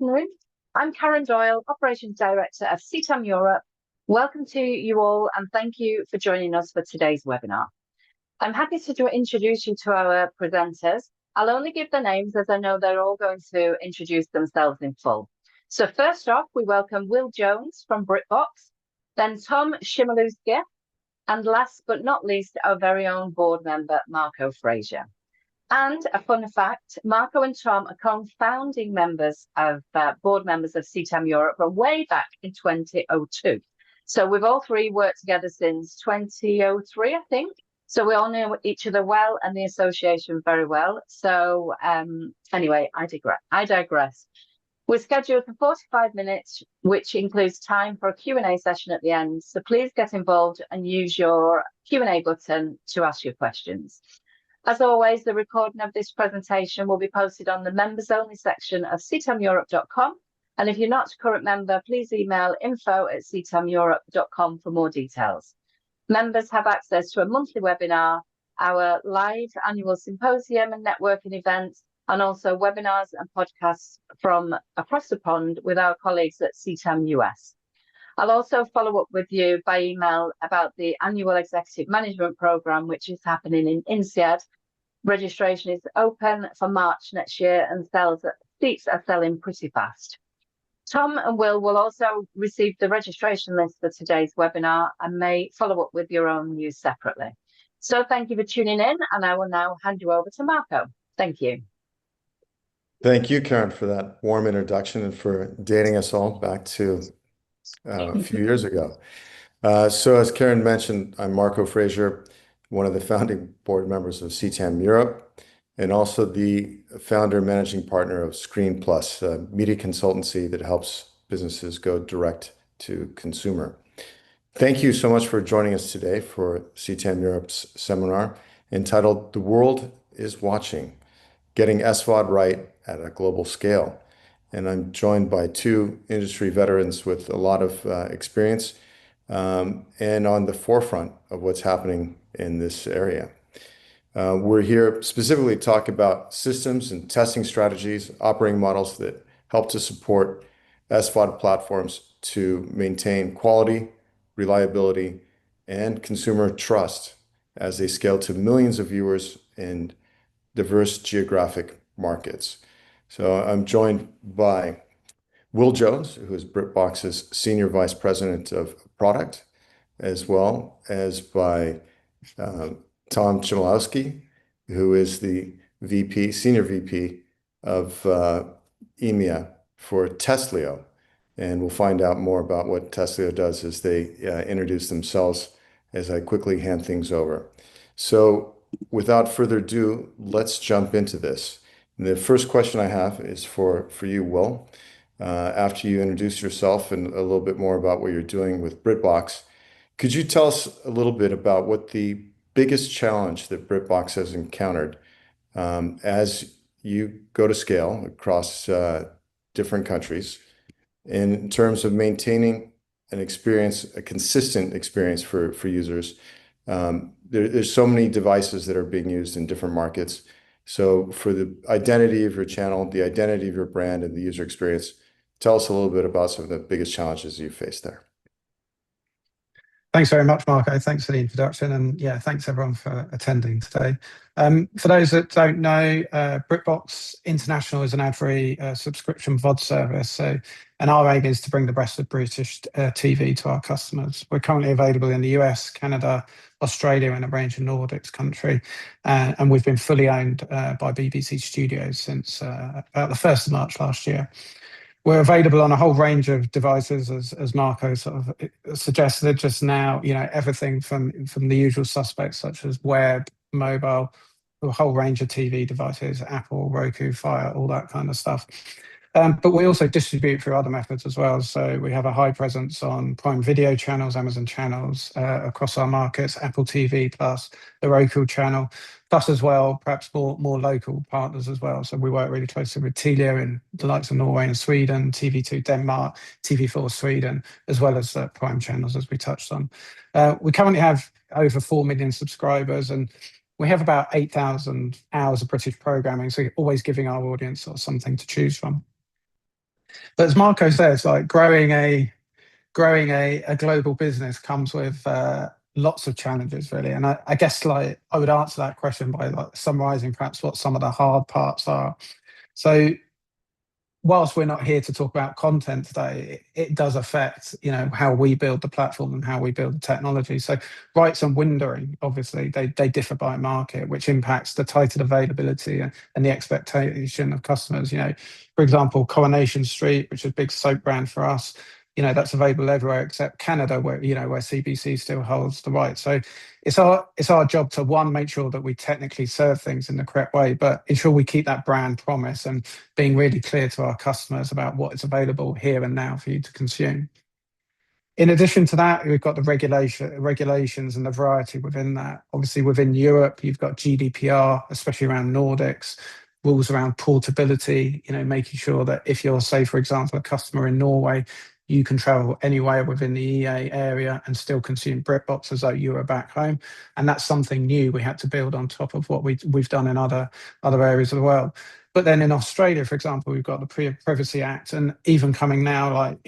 afternoon. I'm Karen Doyle, Operations Director of CTAM Europe. Welcome to you all and thank you for joining us for today's webinar. I'm happy to introduce you to our presenters. I'll only give their names as I know they're all going to introduce themselves in full. So first off, we welcome Will Jones from BritBox, then Tom Chmielewski, and last but not least, our very own board member, Marco Fraser. And a fun fact, Marco and Tom are co-founding members of board members of CTAM Europe from way back in 2002. So we've all three worked together since 2003, I think. So we all know each other well and the association very well. So anyway, I digress. We're scheduled for 45 minutes, which includes time for a Q&A session at the end. So please get involved and use your Q&A button to ask your questions. As always, the recording of this presentation will be posted on the members only section of ctameurope.com. And if you're not a current member, please email info@ctameurope.com for more details. Members have access to a monthly webinar, our live annual symposium and networking events, and also webinars and podcasts from across the pond with our colleagues at CTAM US. I'll also follow up with you by email about the annual executive management program, which is happening in INSEAD. Registration is open for March next year and seats are selling pretty fast. Tom and Will also receive the registration list for today's webinar and may follow up with your own news separately. So thank you for tuning in, and I will now hand you over to Marco. Thank you. Thank you, Karen, for that warm introduction and for dating us all back to a few years ago. So as Karen mentioned, I'm Marco Fraser, one of the founding board members of CTAM Europe, and also the founder and managing partner of Screen Plus, a media consultancy that helps businesses go direct to consumer. Thank you so much for joining us today for CTAM Europe's seminar entitled "The World is Watching: Getting SVOD Right at a Global Scale." And I'm joined by two industry veterans with a lot of experience and on the forefront of what's happening in this area. We're here specifically to talk about systems and testing strategies, operating models that help to support SVOD platforms to maintain quality, reliability, and consumer trust as they scale to millions of viewers in diverse geographic markets. So I'm joined by Will Jones, who is BritBox's Senior Vice President of Product, as well as by Tom Chmielewski, who is the Senior VP of EMEA for Testlio. And we'll find out more about what Testlio does as they introduce themselves as I quickly hand things over. So without further ado, let's jump into this. And the first question I have is for you, Will. After you introduce yourself and a little bit more about what you're doing with BritBox, could you tell us a little bit about what the biggest challenge that BritBox has encountered as you go to scale across different countries in terms of maintaining an experience, a consistent experience for users? There's so many devices that are being used in different markets. So for the identity of your channel, the identity of your brand, and the user experience, tell us a little bit about some of the biggest challenges you face there. Thanks very much, Marco. Thanks for the introduction. And yeah, thanks everyone for attending today. For those that don't know, BritBox International is an ad-free subscription VOD service. And our aim is to bring the best of British TV to our customers. We're currently available in the US, Canada, Australia, and a range of Nordics countries. And we've been fully owned by BBC Studios since about the 1st of March last year. We're available on a whole range of devices, as Marco sort of suggested just now, everything from the usual suspects such as web, mobile, a whole range of TV devices, Apple, Roku, Fire, all that kind of stuff. But we also distribute through other methods as well. So we have a high presence on Prime Video channels, Amazon channels across our markets, Apple TV Plus, the Roku channel, plus as well, perhaps more local partners as well. So we work really closely with Telia in the likes of Norway and Sweden, TV2 Denmark, TV4 Sweden, as well as Prime channels, as we touched on. We currently have over 4 million subscribers, and we have about 8,000 hours of British programming, so always giving our audience sort of something to choose from. But as Marco says, like growing a global business comes with lots of challenges, really. And I guess like I would answer that question by like summarizing perhaps what some of the hard parts are. So whilst we're not here to talk about content today, it does affect, you know, how we build the platform and how we build the technology. So rights and windowing, obviously, they differ by market, which impacts the title availability and the expectation of customers. You know, for example, Coronation Street, which is a big soap brand for us, you know, that's available everywhere except Canada, where, you know, where CBC still holds the right. So it's our job to, one, make sure that we technically serve things in the correct way, but ensure we keep that brand promise and being really clear to our customers about what is available here and now for you to consume. In addition to that, we've got the regulations and the variety within that. Obviously, within Europe, you've got GDPR, especially around Nordics, rules around portability, you know, making sure that if you're, say, for example, a customer in Norway, you can travel anywhere within the EA area and still consume BritBox as though you were back home. And that's something new we had to build on top of what we've done in other areas of the world. But then in Australia, for example, we've got the Privacy Act, and even coming now, like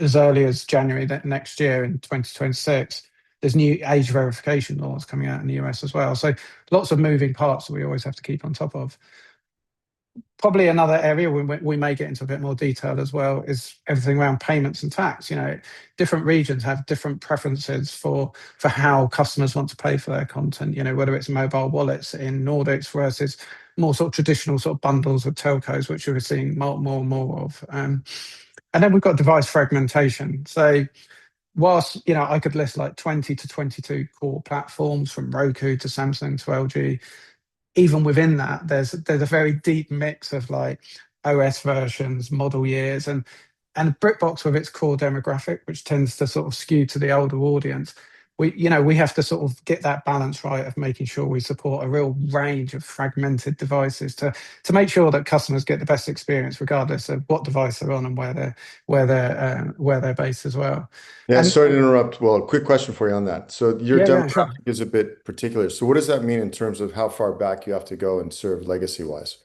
as early as January next year in 2026, there's new age verification laws coming out in the US as well. So lots of moving parts that we always have to keep on top of. Probably another area we may get into a bit more detail as well is everything around payments and tax. You know, different regions have different preferences for how customers want to pay for their content. You know, whether it's mobile wallets in Nordics versus more sort of traditional sort of bundles with telcos, which we're seeing more and more of. And then we've got device fragmentation. So whilst, you know, I could list like 20 to 22 core platforms from Roku to Samsung to LG, even within that, there's a very deep mix of like OS versions, model years, and BritBox with its core demographic, which tends to sort of skew to the older audience. We have to sort of get that balance right of making sure we support a real range of fragmented devices to make sure that customers get the best experience regardless of what device they're on and where they're based as well. Yeah, And sorry to interrupt. Well, a quick question for you on that. So your yeah, sure. demographic is a bit particular. So what does that mean in terms of how far back you have to go and serve legacy-wise?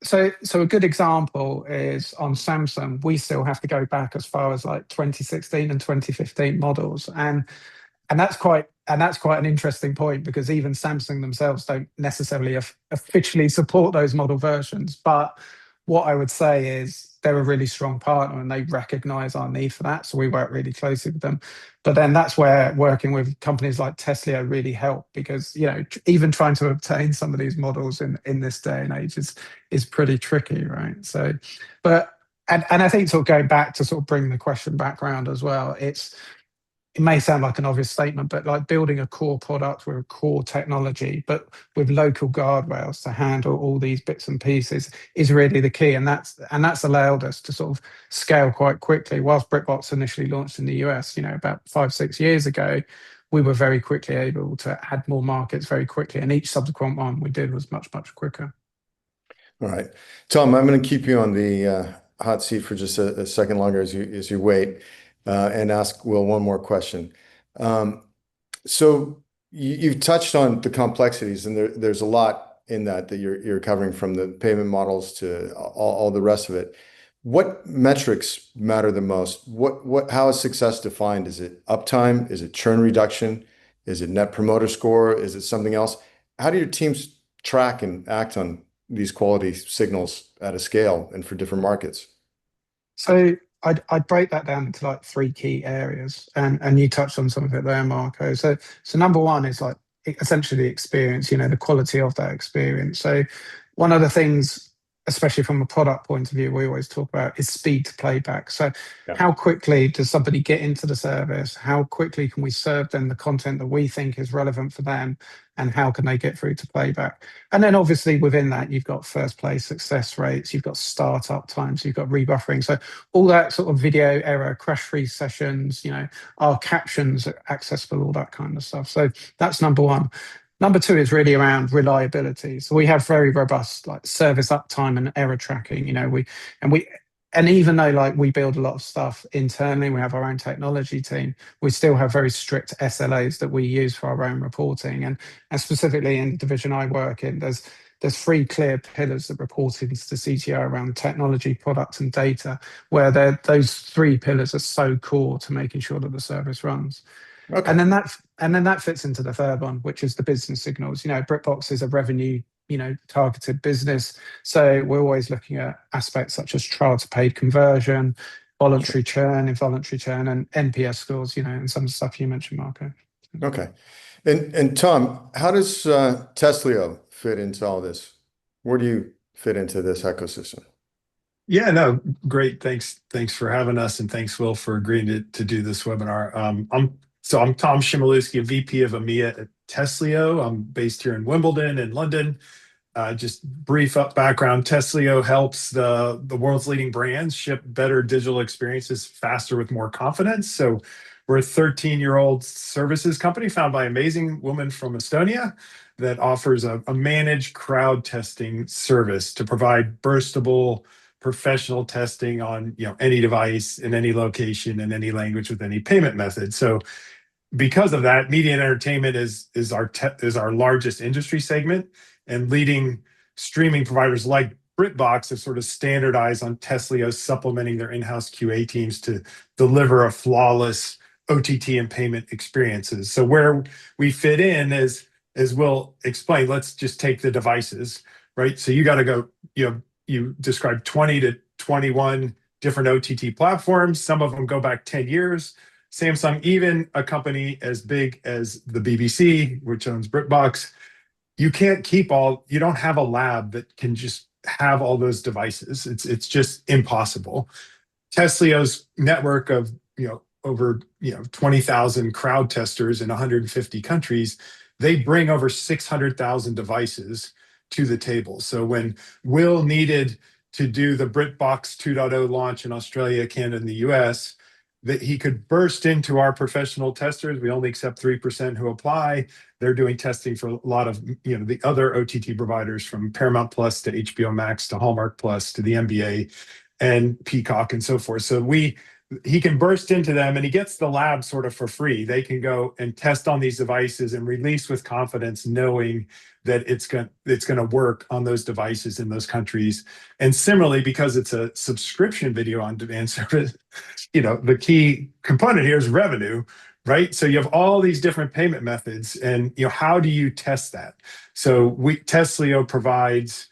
So a good example is on Samsung. We still have to go back as far as like 2016 and 2015 models, and that's quite an interesting point, because even Samsung themselves don't necessarily officially support those model versions. But what I would say is they're a really strong partner and they recognize our need for that. So we work really closely with them. But then that's where working with companies like Testlio really help, because, you know, even trying to obtain some of these models in this day and age is pretty tricky, right? So, but and I think sort of going back to sort of bring the question back around as well, it may sound like an obvious statement, but like building a core product with a core technology, but with local guardrails to handle all these bits and pieces is really the key. And that's allowed us to sort of scale quite quickly. Whilst BritBox initially launched in the US, you know, about 5-6 years ago, we were very quickly able to add more markets very quickly. And each subsequent one we did was much, much quicker. All right. Tom, I'm going to keep you on the hot seat for just a second longer as you wait. And ask Will one more question. So you've touched on the complexities, and there's a lot in that you're covering, from the payment models to all the rest of it. What metrics matter the most? How is success defined? Is it uptime? Is it churn reduction? Is it net promoter score? Is it something else? How do your teams track and act on these quality signals at a scale and for different markets? So I'd break that down into like 3 key areas, and you touched on some of it there, Marco. So number one is like essentially the experience, you know, the quality of that experience. So one of the things, especially from a product point of view, we always talk about is speed to playback. So how quickly does somebody get into the service? How quickly can we serve them the content that we think is relevant for them? And how can they get through to playback? And then obviously within that, you've got first place success rates, you've got startup times, you've got rebuffering. So all that sort of video error, crash-free sessions, you know, are captions accessible, all that kind of stuff. So that's number one. Number two is really around reliability. So we have very robust like service uptime and error tracking. You know, and even though like we build a lot of stuff internally, we have our own technology team, we still have very strict SLAs that we use for our own reporting. And specifically in the division I work in, there's three clear pillars that report into the CTO around technology, product, and data, where those three pillars are so core to making sure that the service runs. Okay. And then that fits into the third one, which is the business signals. BritBox is a revenue, targeted business. So we're always looking at aspects such as trial to paid conversion, voluntary churn, involuntary churn, and NPS scores, and some stuff you mentioned, Marco. Okay. And Tom, how does Testlio fit into all this? Where do you fit into this ecosystem? Yeah, no, great. Thanks for having us, and thanks, Will, for agreeing to do this webinar. I'm Tom Chmielewski, a VP of EMEA at Testlio. I'm based here in Wimbledon in London. Just brief background, Testlio helps the world's leading brands ship better digital experiences faster with more confidence. So we're a 13-year-old services company founded by an amazing woman from Estonia that offers a managed crowd testing service to provide burstable professional testing on any device in any location in any language with any payment method. So because of that, media and entertainment is our largest industry segment, and leading streaming providers like BritBox have sort of standardized on Testlio, supplementing their in-house QA teams to deliver a flawless OTT and payment experiences. So where we fit in is, as Will explained, let's just take the devices, right? So you got to go, you described 20 to 21 different OTT platforms. Some of them go back 10 years. Samsung, even a company as big as the BBC, which owns BritBox, you don't have a lab that can just have all those devices. It's just impossible. Testlio's network of over 20,000 crowd testers in 150 countries, they bring over 600,000 devices to the table. So when Will needed to do the BritBox 2.0 launch in Australia, Canada, and the US, that he could burst into our professional testers. We only accept 3% who apply. They're doing testing for a lot of the other OTT providers, from Paramount Plus to HBO Max to Hallmark Plus to the NBA and Peacock and so forth. So he can burst into them, and he gets the lab sort of for free. They can go and test on these devices and release with confidence, knowing that it's going to work on those devices in those countries. And similarly, because it's a subscription video on demand service, the key component here is revenue, right? So you have all these different payment methods, and how do you test that? So Testlio provides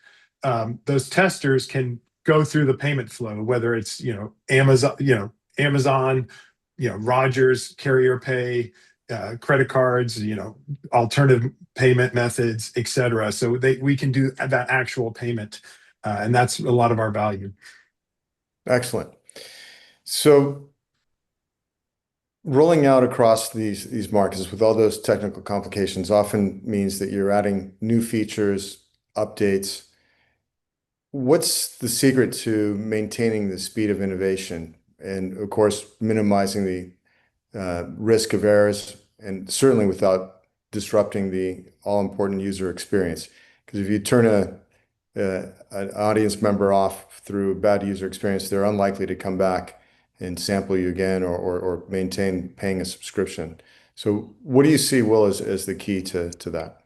those testers can go through the payment flow, whether it's Amazon, Rogers, Carrier Pay, credit cards, alternative payment methods, et cetera. So we can do that actual payment, and that's a lot of our value. Excellent. So rolling out across these markets with all those technical complications often means that you're adding new features, updates. What's the secret to maintaining the speed of innovation and, of course, minimizing the risk of errors, and certainly without disrupting the all-important user experience? Because if you turn an audience member off through a bad user experience, they're unlikely to come back and sample you again or maintain paying a subscription. So what do you see, Will, as the key to that?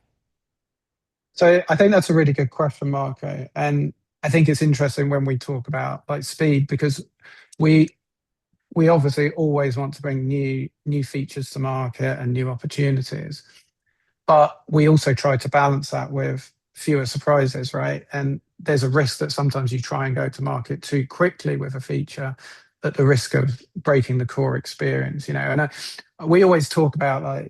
So I think that's a really good question, Marco. And I think it's interesting when we talk about speed, because we obviously always want to bring new features to market and new opportunities, but we also try to balance that with fewer surprises, right? And there's a risk that sometimes you try and go to market too quickly with a feature at the risk of breaking the core experience, And we always talk about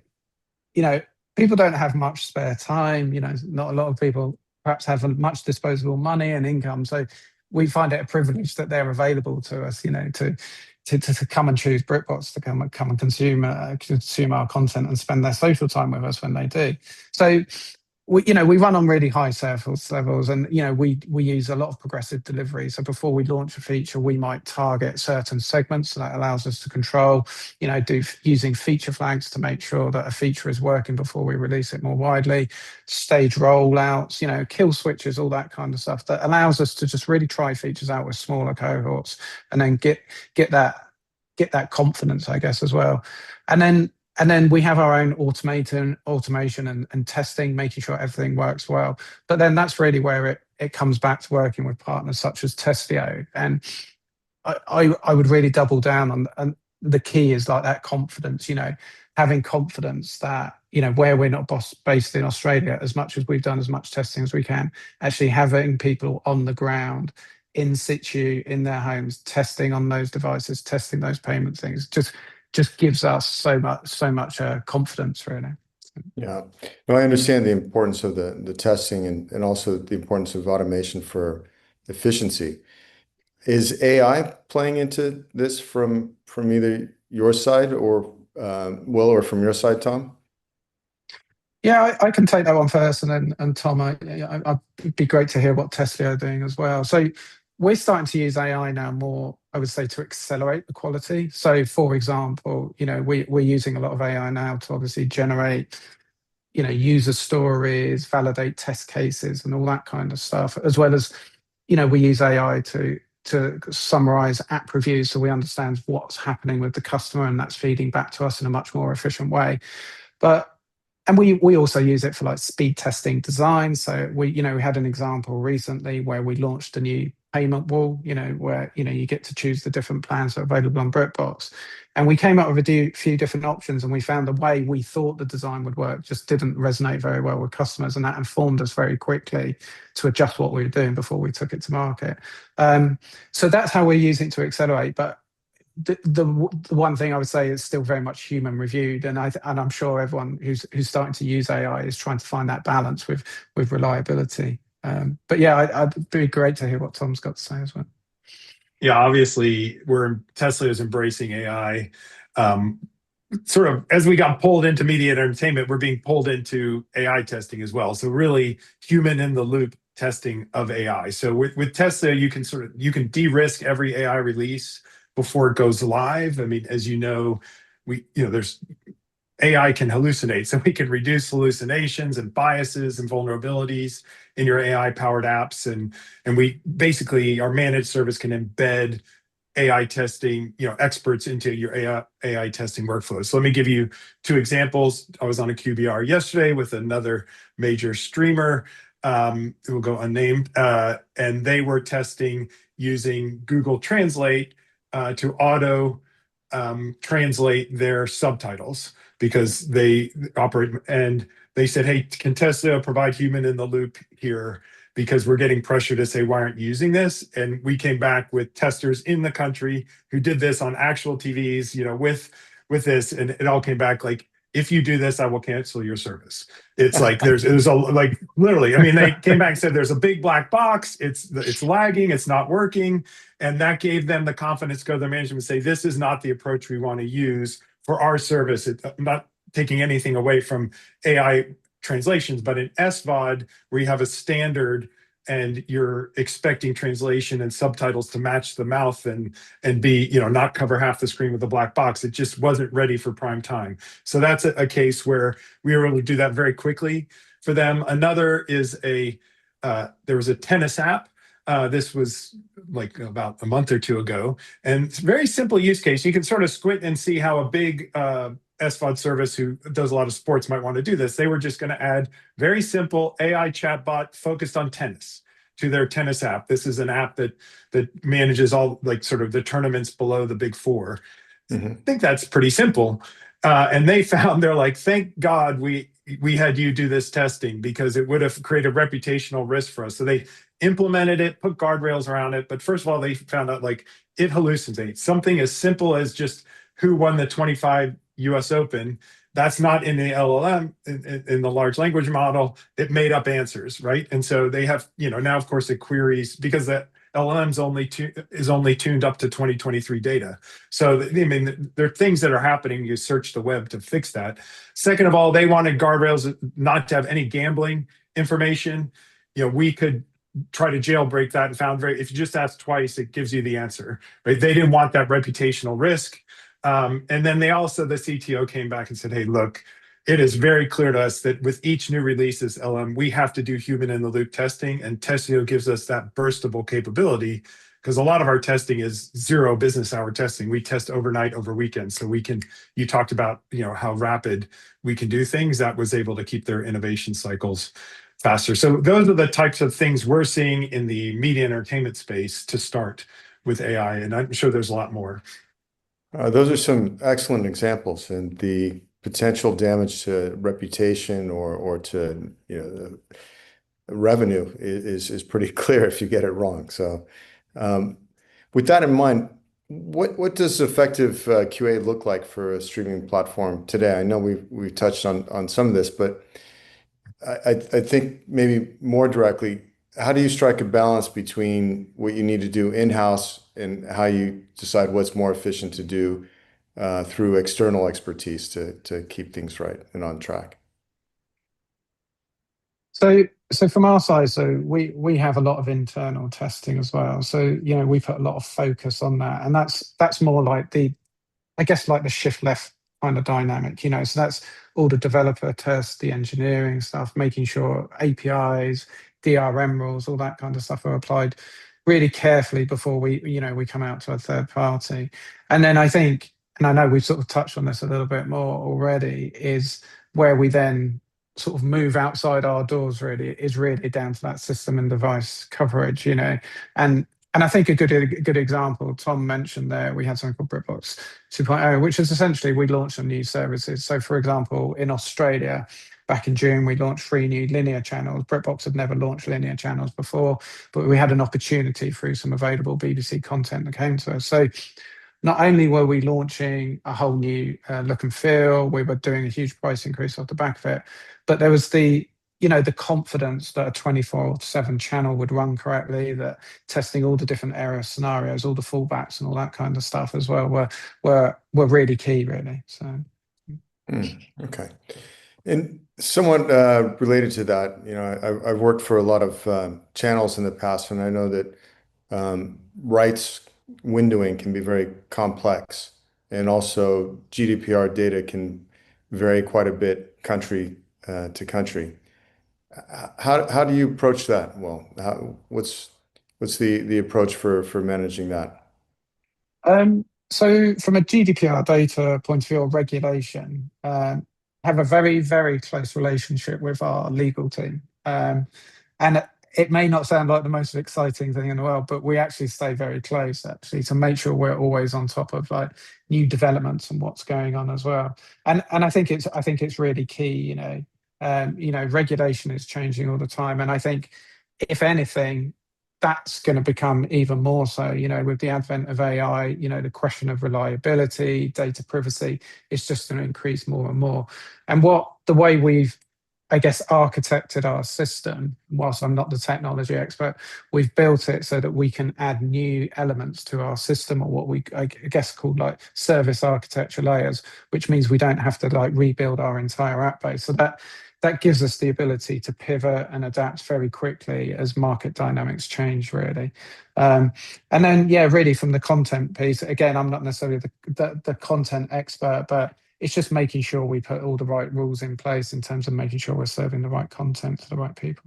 people don't have much spare time, not a lot of people perhaps have much disposable money and income. So we find it a privilege that they're available to us, to come and choose BritBox, to come and consume our content and spend their social time with us when they do. So we run on really high service levels, and we use a lot of progressive delivery. So before we launch a feature, we might target certain segments. So that allows us to control, using feature flags to make sure that a feature is working before we release it more widely, stage rollouts, kill switches, all that kind of stuff that allows us to just really try features out with smaller cohorts and then get that confidence, I guess, as well. And then And then we have our own automation and testing, making sure everything works well. But then that's really where it comes back to working with partners such as Testlio. And I would really double down on, and the key is like that confidence, having confidence that, where we're not based in Australia, as much as we've done as much testing as we can, actually having people on the ground, in situ, in their homes, testing on those devices, testing those payment things, just gives us so much confidence, really. Yeah. No, I understand the importance of the testing and also the importance of automation for efficiency. Is AI playing into this from either your side or Will, or from your side, Tom? Yeah, I can take that one first, and Tom, it'd be great to hear what Tesla are doing as well. So we're starting to use AI now more, I would say, to accelerate the quality. So, for example, we're using a lot of AI now to obviously generate, user stories, validate test cases, and all that kind of stuff, as well as, we use AI to summarize app reviews so we understand what's happening with the customer, and that's feeding back to us in a much more efficient way. And we also use it for like speed testing design. So we had an example recently where we launched a new payment wall, where you get to choose the different plans that are available on BritBox. And we came up with a few different options, and we found the way we thought the design would work just didn't resonate very well with customers, and that informed us very quickly to adjust what we were doing before we took it to market. So that's how we're using it to accelerate. But the one thing I would say is still very much human reviewed, and I'm sure everyone who's starting to use AI is trying to find that balance with reliability. But yeah, it'd be great to hear what Tom's got to say as well. Yeah, obviously, Tesla is embracing AI. Sort of as we got pulled into media and entertainment, we're being pulled into AI testing as well. So really, human in the loop testing of AI. So with Tesla, you can de-risk every AI release before it goes live. I mean, as you know, there's AI can hallucinate, so we can reduce hallucinations and biases and vulnerabilities in your AI-powered apps, and we basically, our managed service can embed AI testing, experts into your AI testing workflows. So let me give you two examples. I was on a QBR yesterday with another major streamer who will go unnamed, and they were testing using Google Translate to auto translate their subtitles, because they operate, and they said, hey, can Tesla provide human in the loop here? Because we're getting pressure to say, why aren't you using this? And we came back with testers in the country who did this on actual TVs, with this, and it all came back like, if you do this, I will cancel your service. It's like literally, I mean, they came back and said there's a big black box, it's lagging, it's not working. And that gave them the confidence to go to their management and say, this is not the approach we want to use for our service. I'm not taking anything away from AI translations, but in SVOD, where you have a standard and you're expecting translation and subtitles to match the mouth and be, not cover half the screen with a black box, it just wasn't ready for prime time. So that's a case where we were able to do that very quickly for them. Another is there was a tennis app. This was like about a month or two ago, and it's a very simple use case. You can sort of squint and see how a big SVOD service who does a lot of sports might want to do this. They were just going to add very simple AI chatbot focused on tennis to their tennis app. This is an app that manages all like sort of the tournaments below the big four. I think that's pretty simple. And they found, they're like, thank God we had you do this testing, because it would have created reputational risk for us. So they implemented it, put guardrails around it. But first of all, they found out like it hallucinates. Something as simple as just who won the 25 US Open, that's not in the LLM, in the large language model. It made up answers, right? And so they have, now of course it queries, because the LLM's is only tuned up to 2023 data. So, I mean, there are things that are happening. You search the web to fix that. Second of all, they wanted guardrails not to have any gambling information. We could try to jailbreak that, and found if you just ask twice, it gives you the answer, right? They didn't want that reputational risk. And then the CTO came back and said, hey, look, it is very clear to us that with each new release as LM, we have to do human in the loop testing, and Testlio gives us that burstable capability because a lot of our testing is 0 business hour testing. We test overnight over weekends. So you talked about, how rapid we can do things. That was able to keep their innovation cycles faster. So those are the types of things we're seeing in the media entertainment space to start with AI. And I'm sure there's a lot more. Those are some excellent examples, and the potential damage to reputation or to revenue is pretty clear if you get it wrong. So, with that in mind, what does effective QA look like for a streaming platform today? I know we've touched on some of this, but I think maybe more directly, how do you strike a balance between what you need to do in-house and how you decide what's more efficient to do through external expertise to keep things right and on track? So from our side, we have a lot of internal testing as well. So we put a lot of focus on that, and that's more like the shift left kind of dynamic. So that's all the developer tests, the engineering stuff, making sure APIs, DRM rules, all that kind of stuff are applied really carefully before we come out to a third party. And then I think, and I know we've sort of touched on this a little bit more already, is where we then sort of move outside our doors is really down to that system and device coverage, and I think a good example Tom mentioned there, we had something called BritBox 2.0, which is essentially we launched some new services. So for example, in Australia, back in June, we launched 3 new linear channels. BritBox had never launched linear channels before, but we had an opportunity through some available BBC content that came to us. So not only were we launching a whole new look and feel, we were doing a huge price increase off the back of it, but there was the confidence that a 24/7 channel would run correctly, that testing all the different error scenarios, all the fallbacks and all that kind of stuff as well were really key, really. So. Okay. And somewhat related to that, I've worked for a lot of channels in the past, and I know that rights windowing can be very complex, and also GDPR data can vary quite a bit country to country. How do you approach that? Well, what's the approach for managing that? So from a GDPR data point of view or regulation, have a very, very close relationship with our legal team. And it may not sound like the most exciting thing in the world, but we actually stay very close actually to make sure we're always on top of like new developments and what's going on as well. And I think it's really key, regulation is changing all the time. And I think if anything, that's going to become even more so, with the advent of AI, the question of reliability, data privacy is just going to increase more and more. And the way we've, I guess, architected our system, whilst I'm not the technology expert, we've built it so that we can add new elements to our system, or what we, I guess, called like service architecture layers, which means we don't have to like rebuild our entire app base. So that gives us the ability to pivot and adapt very quickly as market dynamics change, really. And then, really from the content piece, again, I'm not necessarily the content expert, but it's just making sure we put all the right rules in place in terms of making sure we're serving the right content to the right people.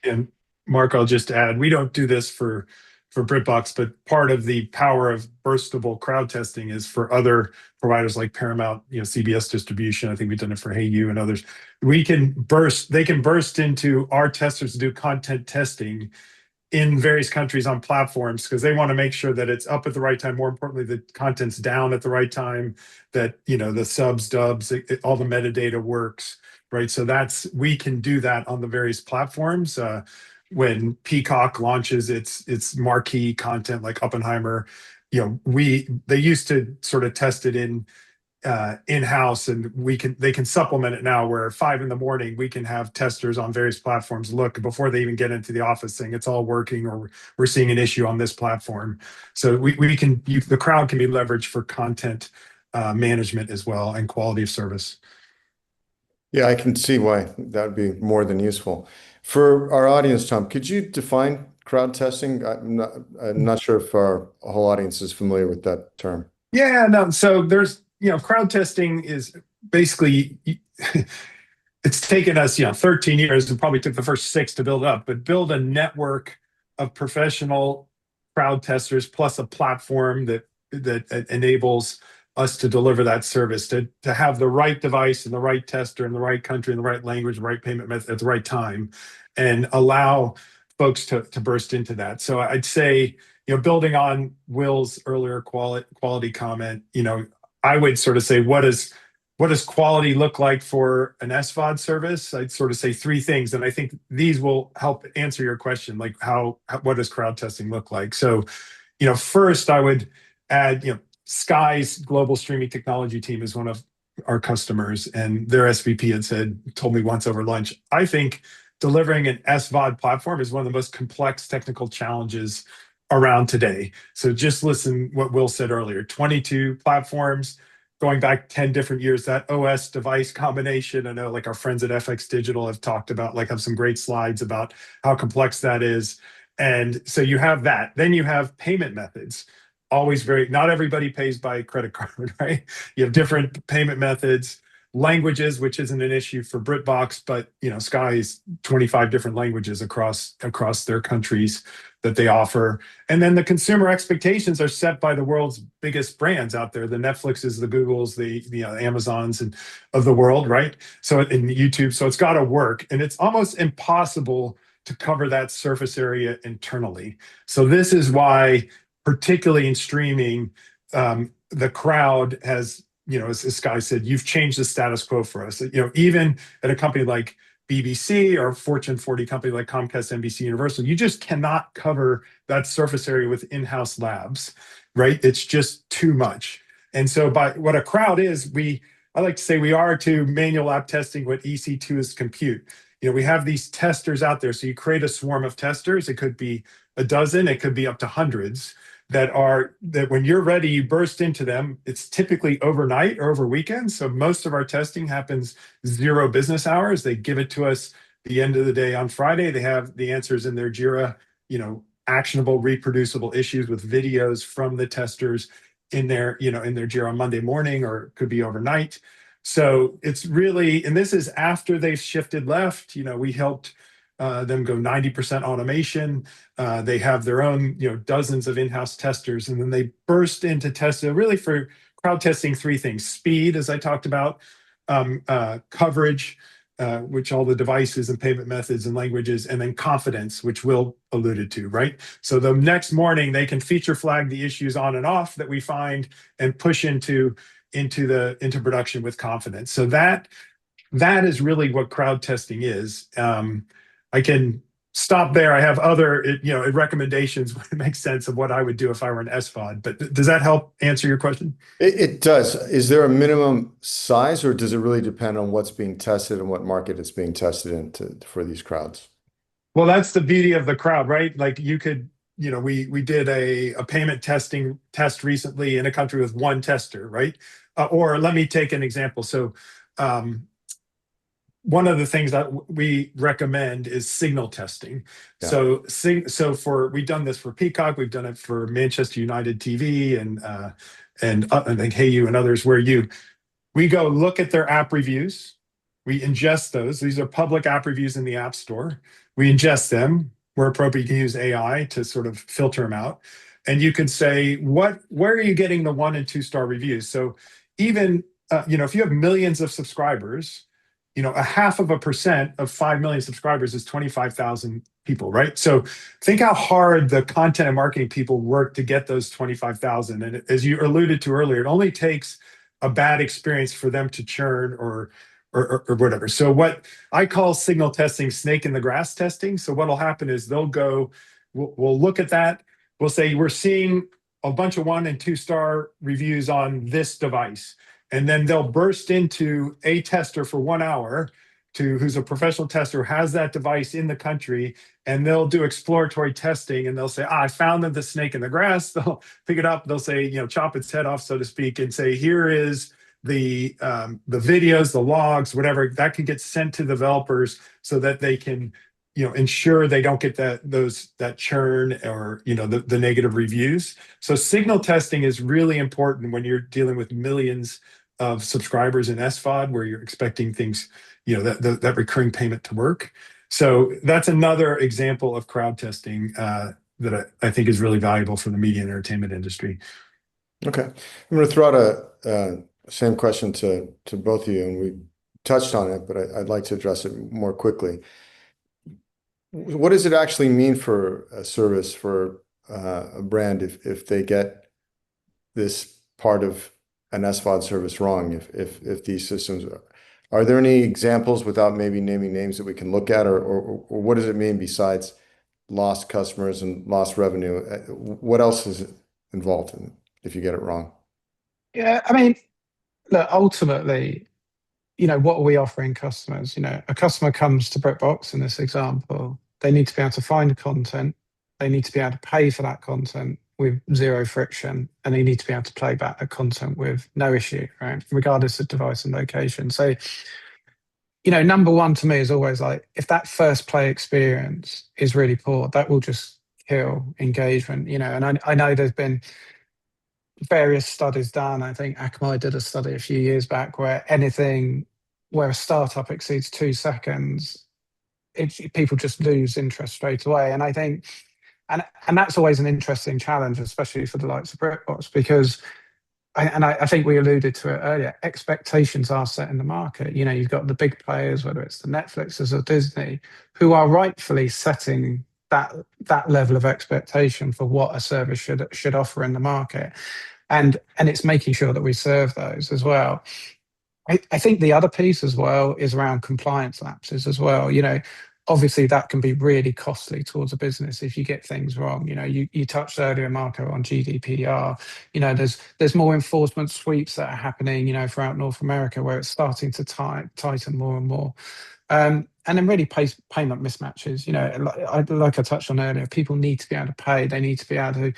And Mark, I'll just add, we don't do this for BritBox, but part of the power of burstable crowd testing is for other providers like Paramount, CBS distribution. I think we've done it for HeyU and others. They can burst into our testers to do content testing in various countries on platforms because they want to make sure that it's up at the right time. More importantly, the content's down at the right time, that the subs, dubs, all the metadata works, right? So we can do that on the various platforms. When Peacock launches its marquee content like Oppenheimer, they used to sort of test it in-house, and they can supplement it now where at 5 a.m. we can have testers on various platforms look before they even get into the office saying it's all working, or we're seeing an issue on this platform. So the crowd can be leveraged for content management as well, and quality of service. Yeah, I can see why that would be more than useful. For our audience, Tom, could you define crowd testing? I'm not sure if our whole audience is familiar with that term. Yeah, no. So there's, crowd testing is basically, it's taken us, 13 years, and probably took the first 6 to build up, but build a network of professional crowd testers plus a platform that enables us to deliver that service, to have the right device and the right tester in the right country, in the right language, the right payment method at the right time, and allow folks to burst into that. So I'd say, building on Will's earlier quality comment, I would sort of say, what does quality look like for an SVOD service? I'd sort of say three things, and I think these will help answer your question, like what does crowd testing look like? So, first I would add, Sky's global streaming technology team is one of our customers, and their SVP told me once over lunch, I think delivering an SVOD platform is one of the most complex technical challenges around today. So just listen what Will said earlier, 22 platforms, going back 10 different years, that OS device combination. I know like our friends at FX Digital have talked about, have some great slides about how complex that is. And so you have that. Then you have payment methods. Always not everybody pays by credit card, right? You have different payment methods, languages, which isn't an issue for BritBox, but Sky's 25 different languages across their countries that they offer. And then the consumer expectations are set by the world's biggest brands out there, the Netflixes, the Googles, the Amazons of the world, right? So in YouTube, so it's got to work. And it's almost impossible to cover that surface area internally. So this is why, particularly in streaming, the crowd has, as Sky said, you've changed the status quo for us. Even at a company like BBC or a Fortune 40 company like Comcast, NBC, Universal, you just cannot cover that surface area with in-house labs, right? It's just too much. And so by what a crowd is, I like to say we are to manual lab testing what EC2 is compute. We have these testers out there. So you create a swarm of testers. It could be a dozen, it could be up to hundreds, that when you're ready, you burst into them. It's typically overnight or over weekends. So most of our testing happens 0 business hours. They give it to us the end of the day on Friday. They have the answers in their Jira, actionable, reproducible issues with videos from the testers in their Jira on Monday morning, or it could be overnight. So it's really, and this is after they've shifted left. We helped them go 90% automation. They have their own, dozens of in-house testers, and then they burst into testing. Really, for crowd testing, three things: speed, as I talked about, coverage, which all the devices and payment methods and languages, and then confidence, which Will alluded to, right? So the next morning they can feature flag the issues on and off that we find and push into production with confidence. So that is really what crowd testing is. I can stop there. I have other, recommendations when it makes sense of what I would do if I were an SVOD. But does that help answer your question? It does. Is there a minimum size, or does it really depend on what's being tested and what market it's being tested in for these crowds? Well, that's the beauty of the crowd, right? Like you could, we did a payment testing test recently in a country with one tester, right? Or let me take an example. So one of the things that we recommend is signal testing. Yeah. So we've done this for Peacock, we've done it for Manchester United TV and I think Hey You and others, where we go look at their app reviews, we ingest those. These are public app reviews in the App Store. We ingest them. Where appropriate, you can use AI to sort of filter them out. And you can say, where are you getting the 1 and 2 star reviews? So even, if you have millions of subscribers, 0.5% of 5 million subscribers is 25,000 people, right? So think how hard the content and marketing people work to get those 25,000. And as you alluded to earlier, it only takes a bad experience for them to churn or whatever. So what I call signal testing, snake in the grass testing. So what'll happen is we'll look at that. We'll say, we're seeing a bunch of 1 and 2 star reviews on this device. And then they'll burst into a tester for 1 hour who's a professional tester, who has that device in the country, and they'll do exploratory testing, and they'll say, I found the snake in the grass. They'll pick it up, they'll say, chop its head off, so to speak, and say, here is the videos, the logs, whatever, that can get sent to developers so that they can ensure they don't get that churn or the negative reviews. So signal testing is really important when you're dealing with millions of subscribers in SVOD, where you're expecting things, that recurring payment to work. So that's another example of crowd testing that I think is really valuable for the media and entertainment industry. Okay. I'm going to throw out a same question to both of you, and we touched on it, but I'd like to address it more quickly. What does it actually mean for a service, for a brand, if they get this part of an SVOD service wrong, if these systems are there any examples, without maybe naming names, that we can look at, or what does it mean besides lost customers and lost revenue? What else is involved in if you get it wrong? Yeah, I mean, look, ultimately, what are we offering customers? A customer comes to BritBox in this example, they need to be able to find content, they need to be able to pay for that content with zero friction, and they need to be able to play back the content with no issue, right? Regardless of device and location. So, number one to me is always like, if that first play experience is really poor, that will just kill engagement, and I know there's been various studies done. I think Akamai did a study a few years back where a startup exceeds 2 seconds, people just lose interest straight away. And I think, and that's always an interesting challenge, especially for the likes of BritBox, because I think we alluded to it earlier, expectations are set in the market. You've got the big players, whether it's the Netflixes or Disney, who are rightfully setting that level of expectation for what a service should offer in the market. And it's making sure that we serve those as well. I think the other piece as well is around compliance lapses as well. Obviously that can be really costly towards a business if you get things wrong. You touched earlier, Marco, on GDPR. There's more enforcement sweeps that are happening, throughout North America, where it's starting to tighten more and more. And then really payment mismatches. Like I touched on earlier, people need to be able to pay. They need to be able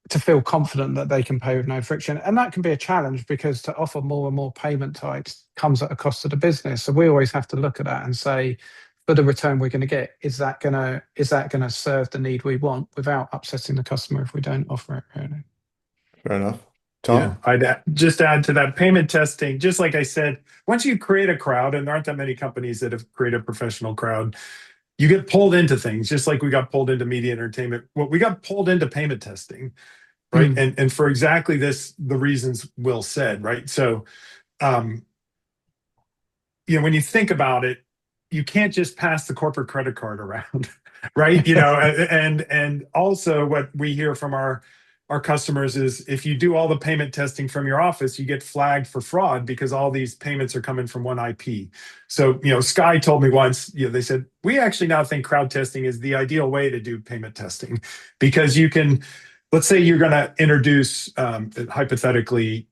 to feel confident that they can pay with no friction. And that can be a challenge, because to offer more and more payment types comes at a cost to the business. So we always have to look at that and say, for the return we're going to get, is that going to serve the need we want without upsetting the customer if we don't offer it, really? Fair enough. Tom? Yeah, I'd just add to that, payment testing, just like I said, once you create a crowd, and there aren't that many companies that have created a professional crowd, you get pulled into things, just like we got pulled into media entertainment. Well, we got pulled into payment testing, right? And for exactly the reasons Will said, right? So, when you think about it, you can't just pass the corporate credit card around, right? And also what we hear from our customers is, if you do all the payment testing from your office, you get flagged for fraud because all these payments are coming from one IP. So, Sky told me once, they said, we actually now think crowd testing is the ideal way to do payment testing, because you can, let's say you're going to introduce, hypothetically,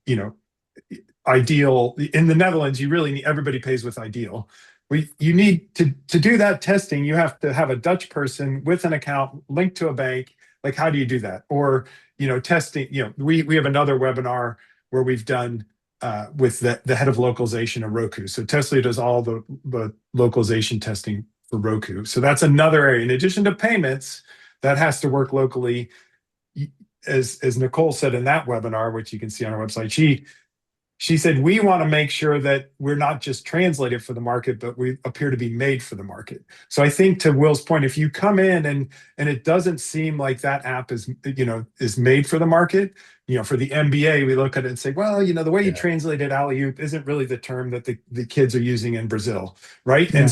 Ideal in the Netherlands, you really need, everybody pays with Ideal. You need to do that testing. You have to have a Dutch person with an account linked to a bank. Like, how do you do that? Or, testing, we have another webinar where we've done with the head of localization of Roku. So Testlio does all the localization testing for Roku. So that's another area. In addition to payments, that has to work locally. As Nicole said in that webinar, which you can see on our website, she said, we want to make sure that we're not just translated for the market, but we appear to be made for the market. So I think, to Will's point, if you come in and it doesn't seem like that app is made for the market, for the NBA, we look at it and say, well, the way you translated alley-oop isn't really the term that the kids are using in Brazil, right? Yeah.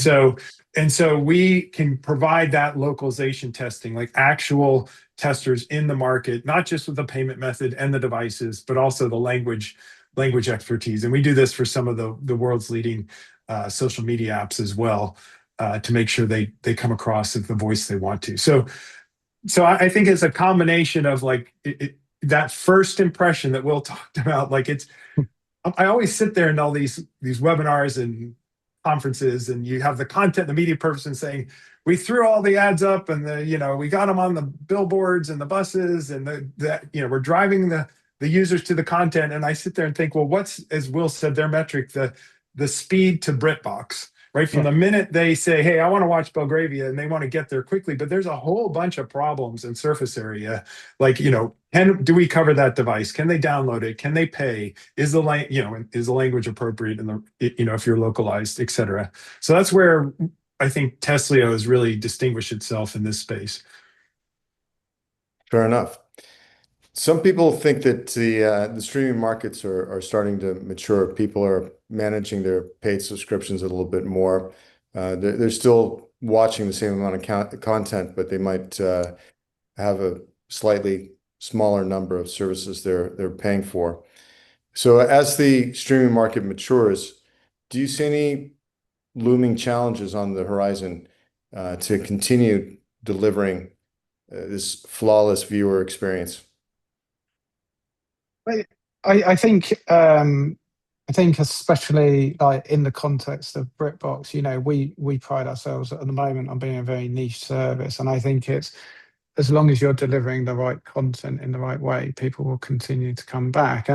And so we can provide that localization testing, like actual testers in the market, not just with the payment method and the devices, but also the language expertise. And we do this for some of the world's leading social media apps as well, to make sure they come across with the voice they want to. So I think it's a combination of that first impression that Will talked about. I always sit there in all these webinars and conferences, and you have the content, the media person saying, we threw all the ads up, and we got them on the billboards and the buses, and we're driving the users to the content. And I sit there and think, well, what's, as Will said, their metric, the speed to BritBox, right? From the minute they say, hey, I want to watch Belgravia, and they want to get there quickly, but there's a whole bunch of problems in surface area. Do we cover that device? Can they download it? Can they pay? Is the language appropriate? And if you're localized, et cetera. So that's where I think Testlio has really distinguished itself in this space. Fair enough. Some people think that the streaming markets are starting to mature. People are managing their paid subscriptions a little bit more. They're still watching the same amount of content, but they might have a slightly smaller number of services they're paying for. So as the streaming market matures, do you see any looming challenges on the horizon to continue delivering this flawless viewer experience? I think especially like in the context of BritBox, we pride ourselves at the moment on being a very niche service, and I think it's as long as you're delivering the right content in the right way, people will continue to come back.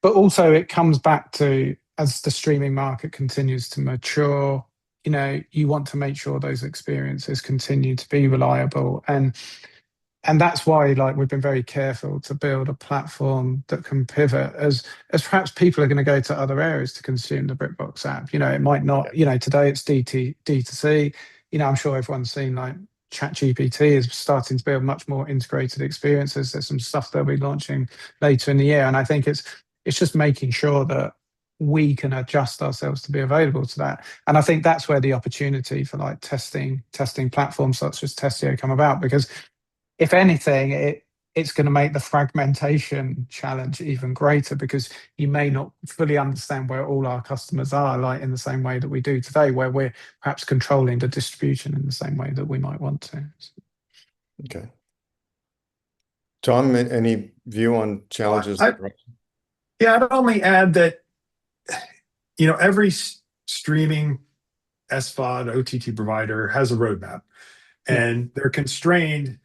But also it comes back to, as the streaming market continues to mature, you want to make sure those experiences continue to be reliable, and that's why we've been very careful to build a platform that can pivot as perhaps people are going to go to other areas to consume the BritBox app. It might not, today it's D2C. I'm sure everyone's seen ChatGPT is starting to build much more integrated experiences. There's some stuff they'll be launching later in the year. And I think it's just making sure that we can adjust ourselves to be available to that. And I think that's where the opportunity for testing platforms such as Testlio come about, because if anything, it's going to make the fragmentation challenge even greater, because you may not fully understand where all our customers are, in the same way that we do today, where we're perhaps controlling the distribution in the same way that we might want to. Okay. Tom, any view on challenges? I'd only add that, every streaming SVOD OTT provider has a roadmap, and they're constrained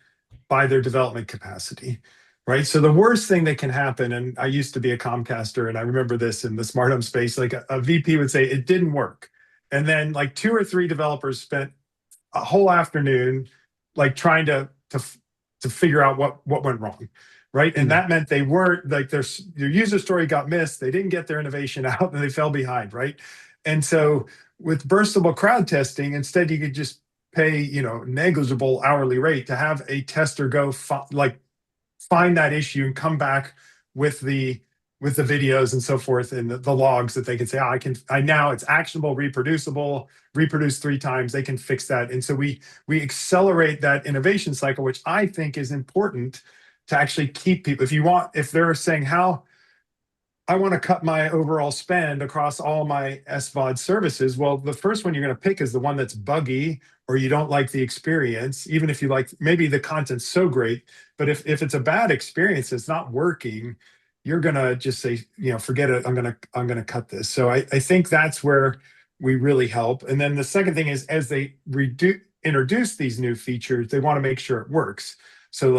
by their development capacity, right? So the worst thing that can happen, and I used to be a Comcaster, and I remember this in the smart home space, a VP would say, it didn't work. And then 2 or 3 developers spent a whole afternoon trying to figure out what went wrong, right? And that meant they weren't, their user story got missed, they didn't get their innovation out, and they fell behind, right? And so with burstable crowd testing, instead you could just pay negligible hourly rate to have a tester go find that issue and come back with the videos and so forth, and the logs that they can say, I now it's actionable, reproducible, reproduce 3 times, they can fix that. And so we accelerate that innovation cycle, which I think is important to actually keep people. If they're saying, how I want to cut my overall spend across all my SVOD services, well, the first one you're going to pick is the one that's buggy, or you don't like the experience, even if you maybe the content's so great, but if it's a bad experience, it's not working, you're going to just say, forget it, I'm going to cut this. So I think that's where we really help. And then the second thing is, as they introduce these new features, they want to make sure it works. So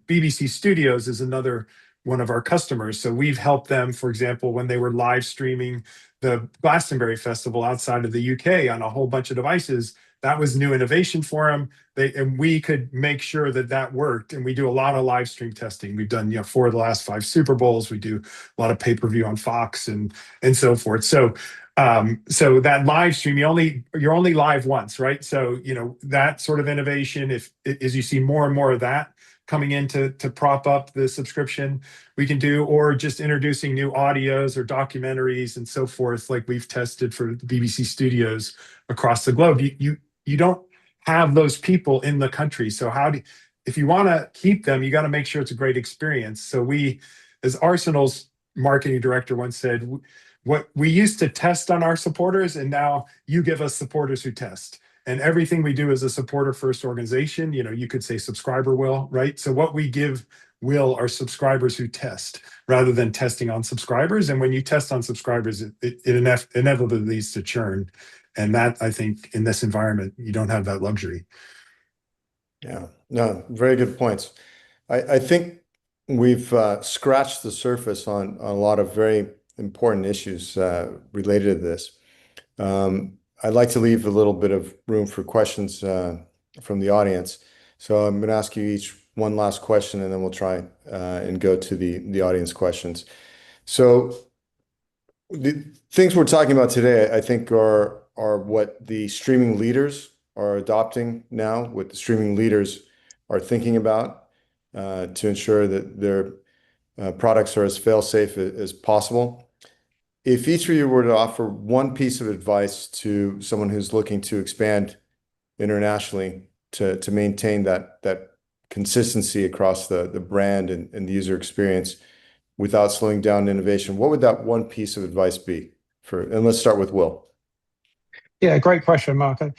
BBC Studios is another one of our customers. So we've helped them, for example, when they were live streaming the Glastonbury Festival outside of the UK on a whole bunch of devices. That was new innovation for them. And we could make sure that worked. And we do a lot of live stream testing. We've done 4 of the last 5 Super Bowls. We do a lot of pay-per-view on Fox and so forth. So that live stream, you're only live once, right? So that sort of innovation, as you see more and more of that coming in to prop up the subscription, we can do, or just introducing new audios or documentaries and so forth, like we've tested for the BBC Studios across the globe. You don't have those people in the country. So if you want to keep them, you got to make sure it's a great experience. So we, as Arsenal's marketing director once said, what we used to test on our supporters, and now you give us supporters who test. And everything we do is a supporter-first organization. You could say subscriber will, right? So what we give will are subscribers who test, rather than testing on subscribers. And when you test on subscribers, it inevitably leads to churn. And that, I think, in this environment, you don't have that luxury. Yeah, no, very good points. I think we've scratched the surface on a lot of very important issues related to this. I'd like to leave a little bit of room for questions from the audience. So I'm going to ask you each one last question, and then we'll try and go to the audience questions. So the things we're talking about today, I think, are what the streaming leaders are adopting now, what the streaming leaders are thinking about. to ensure that their products are as fail-safe as possible. If each of you were to offer one piece of advice to someone who's looking to expand internationally to maintain that consistency across the brand and the user experience without slowing down innovation, what would that one piece of advice be? And let's start with Will. Yeah, great question, Marco.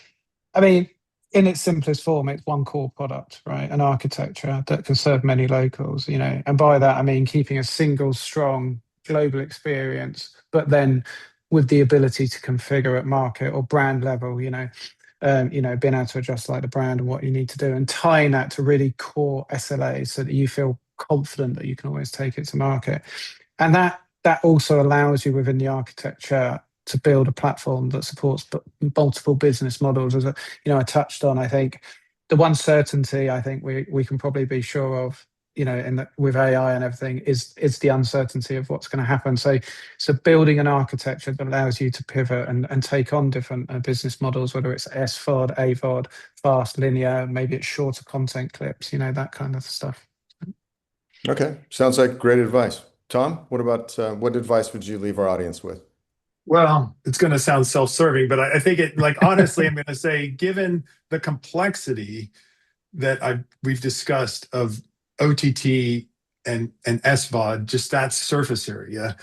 I mean, in its simplest form, it's one core product, right? An architecture that can serve many locals, and by that, I mean, keeping a single strong global experience, but then with the ability to configure at market or brand level, being able to adjust like the brand and what you need to do, and tying that to really core SLAs so that you feel confident that you can always take it to market. And that also allows you within the architecture to build a platform that supports multiple business models. As I touched on, I think the one certainty I think we can probably be sure of, with AI and everything, is the uncertainty of what's going to happen. So building an architecture that allows you to pivot and take on different business models, whether it's SVOD, AVOD, fast, linear, maybe it's shorter content clips, that kind of stuff. Okay, sounds like great advice. Tom, what advice would you leave our audience with? Well, it's going to sound self-serving, but I think honestly, I'm going to say, given the complexity that we've discussed of OTT and SVOD, just that surface area,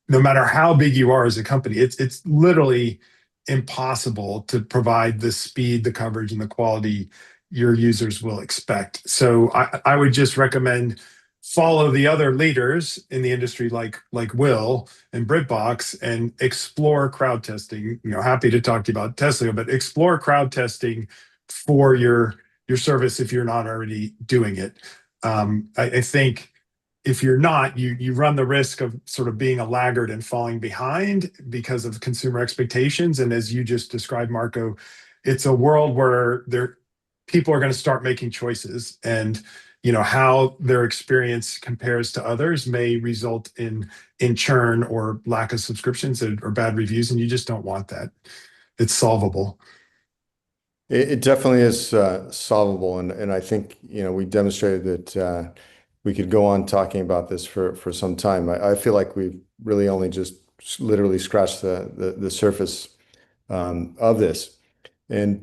no matter how big you are as a company, it's literally impossible to provide the speed, the coverage, and the quality your users will expect. So I would just recommend follow the other leaders in the industry like Will and BritBox and explore crowd testing. Happy to talk to you about Testlio, but explore crowd testing for your service if you're not already doing it. I think if you're not, you run the risk of sort of being a laggard and falling behind because of consumer expectations. And as you just described, Marco, it's a world where people are going to start making choices, and how their experience compares to others may result in churn or lack of subscriptions or bad reviews, and you just don't want that. It's solvable. It definitely is solvable, and I think we demonstrated that we could go on talking about this for some time. I feel like we've really only just literally scratched the surface of this. And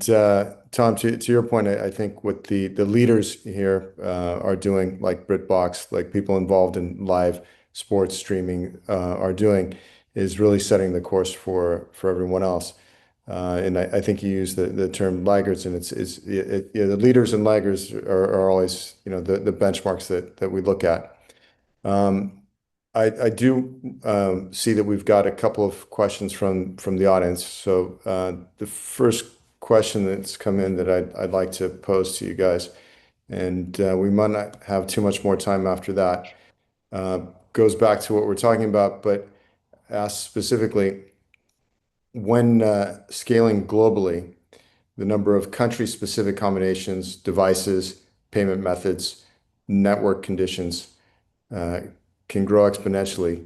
Tom, to your point, I think what the leaders here are doing, like BritBox, like people involved in live sports streaming are doing, is really setting the course for everyone else. And I think you used the term laggards, and the leaders and laggards are always the benchmarks that we look at. I do see that we've got a couple of questions from the audience. So the first question that's come in that I'd like to pose to you guys, and we might not have too much more time after that, goes back to what we're talking about, but asks specifically, when scaling globally, the number of country-specific combinations, devices, payment methods, network conditions can grow exponentially.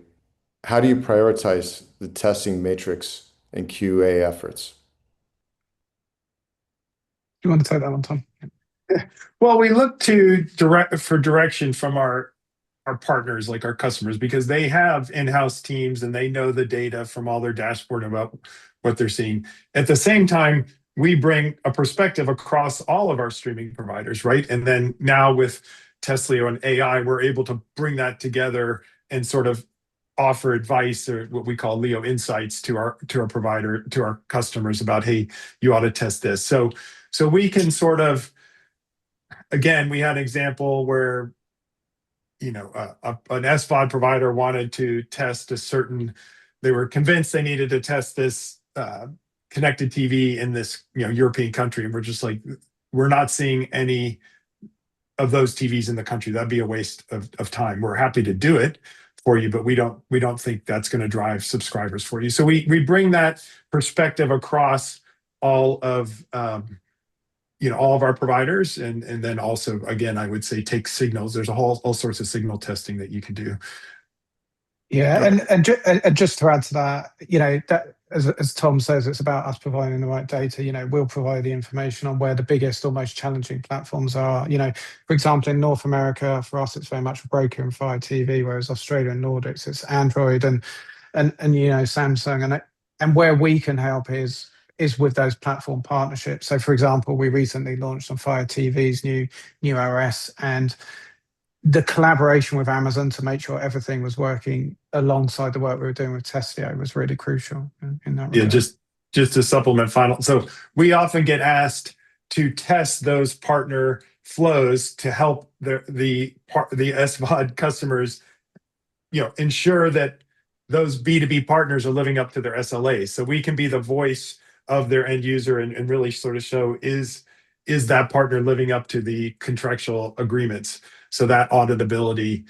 How do you prioritize the testing matrix and QA efforts? Do you want to take that one, Tom? Well, we look for direction from our partners, like our customers, because they have in-house teams and they know the data from all their dashboard about what they're seeing. At the same time, we bring a perspective across all of our streaming providers, right? And then now with Testlio and AI, we're able to bring that together and sort of offer advice, or what we call Leo insights, to our provider, to our customers about, hey, you ought to test this. So we can sort of, again, we had an example where an SVOD provider wanted to test they were convinced they needed to test this connected TV in this European country, and we're just like, we're not seeing any of those TVs in the country. That'd be a waste of time. We're happy to do it for you, but we don't think that's going to drive subscribers for you. So we bring that perspective across all of all of our providers, and then also, again, I would say take signals. There's all sorts of signal testing that you can do. Yeah, and just to add to that, that as Tom says, it's about us providing the right data. You know, we'll provide the information on where the biggest or most challenging platforms are. You know, for example, in North America, for us, it's very much Roku and Fire TV, whereas Australia and Nordics, it's Android and you know, Samsung. And where we can help is with those platform partnerships. So, for example, we recently launched on Fire TV's new OS, and the collaboration with Amazon to make sure everything was working alongside the work we were doing with Testlio was really crucial in that regard. Yeah, just to supplement final. So we often get asked to test those partner flows to help the SVOD customers, you know, ensure that those B2B partners are living up to their SLAs. So we can be the voice of their end user and really sort of show is that partner living up to the contractual agreements. So that auditability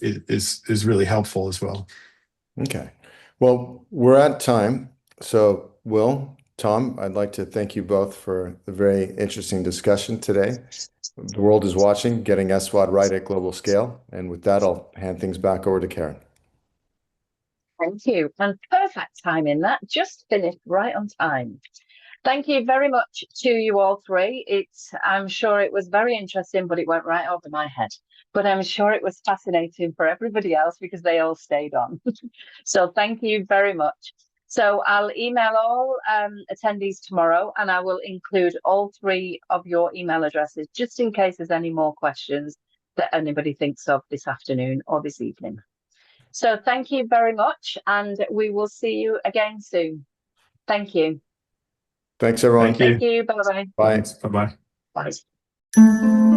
is really helpful as well. Okay. Well, we're at time. So Will, Tom, I'd like to thank you both for the very interesting discussion today. The world is watching, getting SVOD right at global scale. And with that, I'll hand things back over to Karen. Thank you. And perfect timing that. Just finished right on time. Thank you very much to you all three. I'm sure it was very interesting, but it went right over my head. But I'm sure it was fascinating for everybody else because they all stayed on. So thank you very much. So I'll email all attendees tomorrow, and I will include all three of your email addresses just in case there's any more questions that anybody thinks of this afternoon or this evening. So thank you very much, and we will see you again soon. Thank you. Thanks, everyone. Thank you. Thank you. Bye-bye. Bye. Bye-bye. Bye.